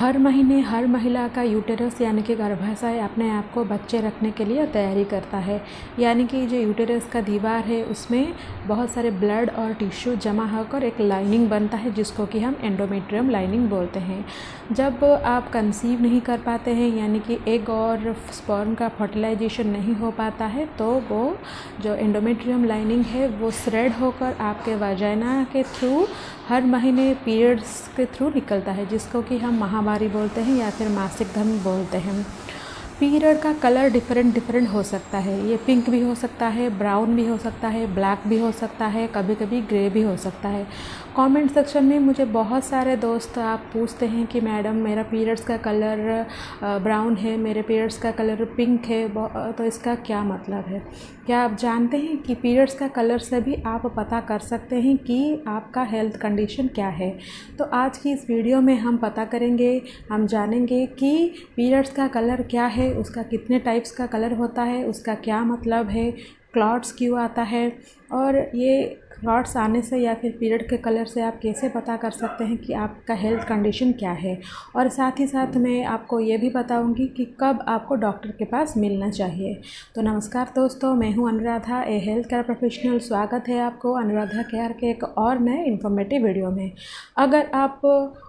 हर महीने हर महिला का यूटेरस यानी कि गर्भाशय अपने आप को बच्चे रखने के लिए तैयारी करता है। यानी कि जो यूटेरस का दीवार है उसमें बहुत सारे ब्लड और टिश्यू जमा होकर एक लाइनिंग बनता है जिसको कि हम एंडोमेट्रियम लाइनिंग बोलते हैं। जब आप कंसीव नहीं कर पाते हैं यानी कि एग और स्पर्म का फर्टिलाइजेशन नहीं हो पाता है तो वो जो एंडोमेट्रियम लाइनिंग है वो श्रेड होकर आपके वाजाइना के थ्रू हर महीने पीरियड्स के थ्रू निकलता है जिसको कि हम माहवारी बोलते हैं या फिर मासिक धर्म बोलते हैं। पीरियड का कलर डिफरेंट हो सकता है। ये पिंक भी हो सकता है, ब्राउन भी हो सकता है, ब्लैक भी हो सकता है, कभी कभी ग्रे भी हो सकता है। कमेंट सेक्शन में मुझे बहुत सारे दोस्त आप पूछते हैं कि मैडम मेरा पीरियड्स का कलर ब्राउन है, मेरे पीरियड्स का कलर पिंक है, तो इसका क्या मतलब है? क्या आप जानते हैं कि पीरियड्स का कलर से भी आप पता कर सकते हैं कि आपका हेल्थ कंडीशन क्या है? तो आज की इस वीडियो में हम पता करेंगे, हम जानेंगे कि पीरियड्स का कलर क्या है, उसका कितने टाइप्स का कलर होता है, उसका क्या मतलब है, क्लॉट्स क्यों आता है और ये क्लॉट्स आने से या फिर पीरियड के कलर से आप कैसे पता कर सकते हैं कि आपका हेल्थ कंडीशन क्या है। और साथ ही साथ मैं आपको ये भी बताऊंगी कि कब आपको डॉक्टर के पास मिलना चाहिए। तो नमस्कार दोस्तों, मैं हूं अनुराधा, ए हेल्थ केयर प्रोफेशनल। स्वागत है आपको अनुराधा केयर के एक और नए इन्फॉर्मेटिव वीडियो में। अगर आप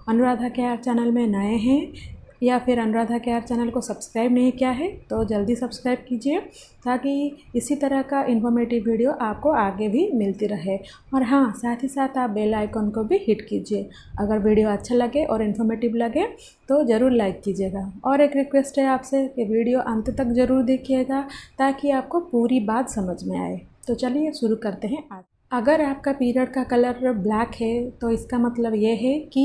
अनुराधा केयर चैनल में नए हैं या फिर अनुराधा केयर चैनल को सब्सक्राइब नहीं किया है तो जल्दी सब्सक्राइब कीजिए ताकि इसी तरह का इन्फॉर्मेटिव वीडियो आपको आगे भी मिलती रहे। और हाँ, साथ ही साथ आप बेल आइकन को भी हिट कीजिए। अगर वीडियो अच्छा लगे और इन्फॉर्मेटिव लगे तो ज़रूर लाइक कीजिएगा। और एक रिक्वेस्ट है आपसे कि वीडियो अंत तक ज़रूर देखिएगा ताकि आपको पूरी बात समझ में आए। तो चलिए शुरू करते हैं आज। अगर आपका पीरियड का कलर ब्लैक है तो इसका मतलब ये है कि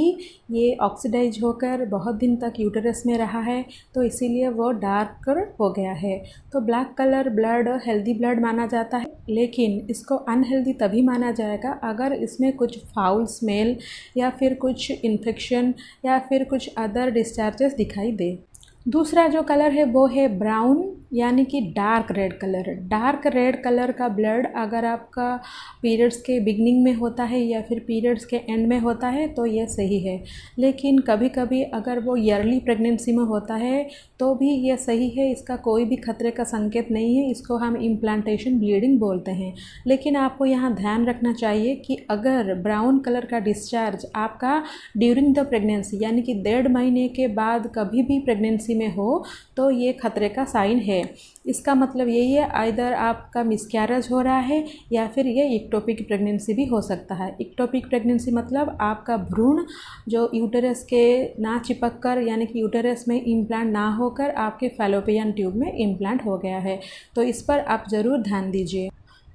ये ऑक्सीडाइज होकर बहुत दिन तक यूटेरस में रहा है तो इसीलिए वो डार्कर हो गया है। तो black colour blood healthy blood माना जाता है, लेकिन इसको अनहेल्दी तभी माना जाएगा अगर इसमें कुछ फाउल स्मेल या फिर कुछ इन्फेक्शन या फिर कुछ अदर डिस्चार्जेस दिखाई दे। दूसरा जो कलर है वो है ब्राउन यानी कि dark red colour. Dark red colour का ब्लड अगर आपका पीरियड्स के बिगनिंग में होता है या फिर पीरियड्स के एंड में होता है तो ये सही है, लेकिन कभी कभी अगर वो ईयरली प्रेगनेंसी में होता है तो भी ये सही है, इसका कोई भी खतरे का संकेत नहीं है। इसको हम इम्प्लांटेशन ब्लीडिंग बोलते हैं। लेकिन आपको यहाँ ध्यान रखना चाहिए कि अगर ब्राउन कलर का डिस्चार्ज आपका ड्यूरिंग द प्रेगनेंसी यानी कि 1.5 महीने के बाद कभी भी प्रेगनेंसी में हो तो ये खतरे का साइन है। इसका मतलब यही है आइदर आपका मिसकैरेज हो रहा है या फिर ये इक्टोपिक प्रेगनेंसी भी हो सकता है। इक्टोपिक प्रेगनेंसी मतलब आपका भ्रूण जो यूटेरस के ना चिपक कर यानी कि यूटेरस में इम्प्लांट ना होकर आपके फैलोपियन ट्यूब में इम्प्लांट हो गया है। तो इस पर आप ज़रूर ध्यान दीजिए।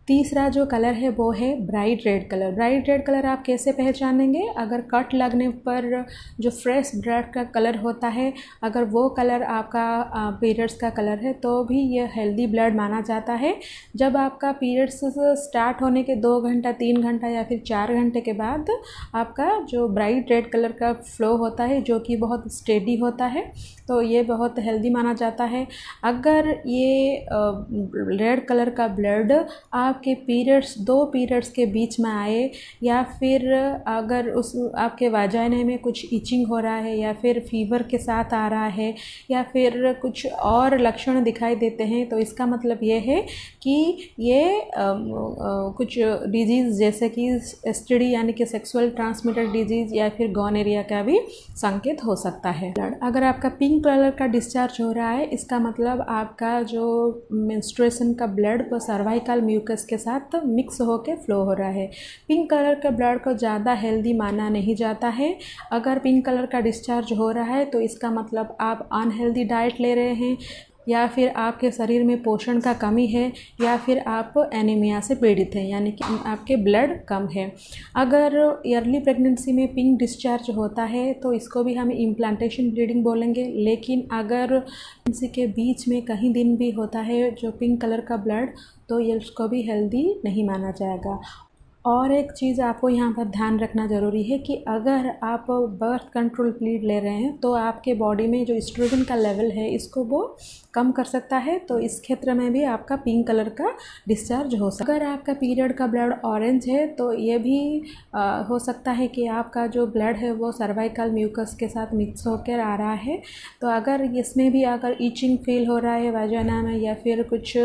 तीसरा जो कलर है वो है bright red colour. Bright red colour आप कैसे पहचानेंगे? अगर कट लगने पर जो फ्रेश ब्लड का कलर होता है अगर वो कलर आपका पीरियड्स का कलर है तो भी ये हेल्दी ब्लड माना जाता है। जब आपका पीरियड्स स्टार्ट होने के 2 घंटा 3 घंटा या फिर 4 घंटे के बाद आपका जो ब्राइट रेड कलर का फ्लो होता है जो कि बहुत स्टेडी होता है तो ये बहुत हेल्दी माना जाता है। अगर ये रेड कलर का ब्लड आपके पीरियड्स 2 पीरियड्स के बीच में आए या फिर अगर उस आपके वाजाइना में कुछ इचिंग हो रहा है या फिर फीवर के साथ आ रहा है या फिर कुछ और लक्षण दिखाई देते हैं तो इसका मतलब ये है कि ये कुछ डिजीज़ जैसे कि एसटीडी यानी कि सेक्सुअल ट्रांसमिटेड डिजीज़ या फिर गॉनोरिया का भी संकेत हो सकता है। अगर आपका पिंक कलर का डिस्चार्ज हो रहा है इसका मतलब आपका जो मेंस्ट्रुएशन का ब्लड वो सर्वाइकल म्यूकस के साथ मिक्स होकर फ्लो हो रहा है। पिंक कलर के ब्लड को ज़्यादा हेल्दी माना नहीं जाता है। अगर पिंक कलर का डिस्चार्ज हो रहा है तो इसका मतलब आप अनहेल्दी डाइट ले रहे हैं या फिर आपके शरीर में पोषण का कमी है या फिर आप एनीमिया से पीड़ित हैं यानी कि आपके ब्लड कम है। अगर ईयरली प्रेगनेंसी में पिंक डिस्चार्ज होता है तो इसको भी हम इम्प्लांटेशन ब्लीडिंग बोलेंगे। लेकिन अगर प्रेगनेंसी के बीच में कहीं दिन भी होता है जो पिंक कलर का ब्लड तो ये उसको भी हेल्दी नहीं माना जाएगा। और एक चीज़ आपको यहाँ पर ध्यान रखना ज़रूरी है कि अगर आप बर्थ कंट्रोल पिल ले रहे हैं तो आपके बॉडी में जो एस्ट्रोजन का लेवल है इसको वो कम कर सकता है, तो इस क्षेत्र में भी आपका पिंक कलर का डिस्चार्ज हो सकता है। अगर आपका पीरियड का ब्लड ऑरेंज है तो ये भी हो सकता है कि आपका जो ब्लड है वो सर्वाइकल म्यूकस के साथ मिक्स होकर आ रहा है। तो अगर इसमें भी अगर ईचिंग फील हो रहा है वाजाना में, या फिर कुछ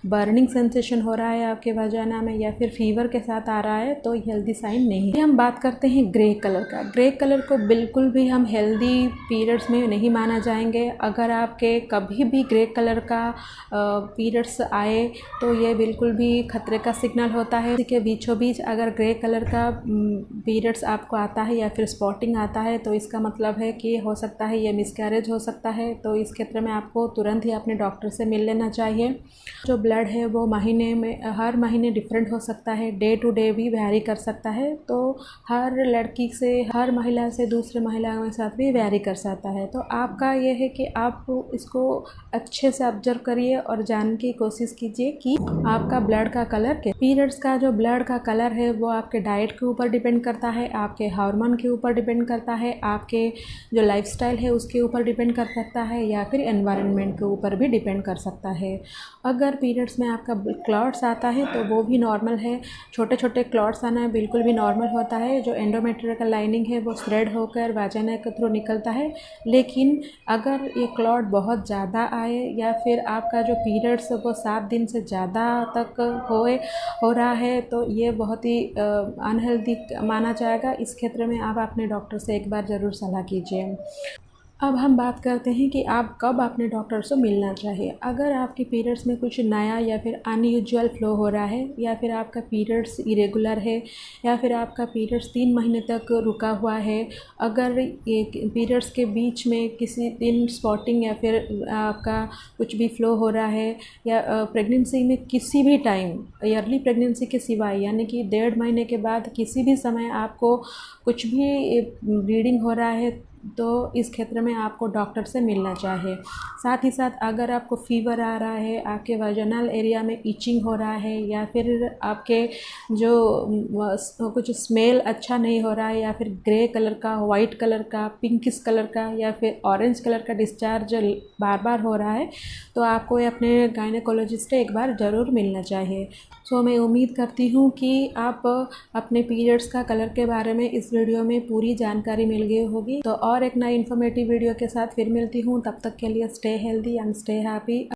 बर्निंग सेंसेशन हो रहा है आपके वाजाना में, या फिर फीवर के साथ आ रहा है, तो हेल्दी साइन नहीं है। हम बात करते हैं ग्रे कलर का। ग्रे कलर को बिल्कुल भी हम हेल्दी पीरियड्स में नहीं माना जाएंगे। अगर आपके कभी भी ग्रे कलर का पीरियड्स आए तो ये बिल्कुल भी खतरे का सिग्नल होता है। इसके बीचों बीच अगर ग्रे कलर का पीरियड्स आपको आता है या फिर स्पॉटिंग आता है तो इसका मतलब है कि हो सकता है ये मिसकैरेज हो सकता है। तो इस क्षेत्र में आपको तुरंत ही अपने डॉक्टर से मिल लेना चाहिए। जो ब्लड है वो महीने में हर महीने डिफरेंट हो सकता है, डे टू डे भी वैरी कर सकता है। तो हर लड़की से, हर महिला से दूसरे महिलाओं के साथ भी वैरी कर सकता है। तो आपका ये है कि आप इसको अच्छे से ऑब्जर्व करिए और जानने की कोशिश कीजिए कि आपका ब्लड का कलर क्या। पीरियड्स का जो ब्लड का कलर है वो आपके डाइट के ऊपर डिपेंड करता है, आपके हार्मोन के ऊपर डिपेंड करता है, आपके जो लाइफस्टाइल है उसके ऊपर डिपेंड कर सकता है, या फिर एनवायरनमेंट के ऊपर भी डिपेंड कर सकता है। अगर पीरियड्स में आपका क्लॉट्स आता है तो वो भी नॉर्मल है। छोटे छोटे क्लॉट्स आना बिल्कुल भी नॉर्मल होता है। जो एंडोमेट्रियल लाइनिंग है वो स्प्रेड होकर वाजाना के थ्रू निकलता है। लेकिन अगर ये क्लॉट बहुत ज़्यादा आए या फिर आपका जो पीरियड्स वो 7 दिन से ज़्यादा तक हो रहा है तो ये बहुत ही अनहेल्दी माना जाएगा। इस क्षेत्र में आप अपने डॉक्टर से एक बार ज़रूर सलाह कीजिए। अब हम बात करते हैं कि आप कब अपने डॉक्टर से मिलना चाहिए। अगर आपके पीरियड्स में कुछ नया या फिर अनयूजुअल फ्लो हो रहा है, या फिर आपका पीरियड्स इरेगुलर है, या फिर आपका पीरियड्स 3 महीने तक रुका हुआ है, अगर एक पीरियड्स के बीच में किसी दिन स्पॉटिंग या फिर आपका कुछ भी फ्लो हो रहा है, या प्रेगनेंसी में किसी भी टाइम, ईयरली प्रेगनेंसी के सिवाय, यानी कि 1.5 महीने के बाद किसी भी समय आपको कुछ भी ब्लीडिंग हो रहा है, तो इस क्षेत्र में आपको डॉक्टर से मिलना चाहिए। साथ ही साथ अगर आपको फीवर आ रहा है, आपके वाजानल एरिया में इचिंग हो रहा है, या फिर आपके जो कुछ स्मेल अच्छा नहीं हो रहा है, या फिर ग्रे कलर का, वाइट कलर का, पिंकिश कलर का, या फिर ऑरेंज कलर का डिस्चार्ज बार बार हो रहा है, तो आपको अपने गायनेकोलॉजिस्ट से एक बार ज़रूर मिलना चाहिए। सो मैं उम्मीद करती हूँ कि आप अपने पीरियड्स का कलर के बारे में इस वीडियो में पूरी जानकारी मिल गई होगी। तो और एक नई इन्फॉर्मेटिव वीडियो के साथ फिर मिलती हूँ। तब तक के लिए stay healthy and stay happy.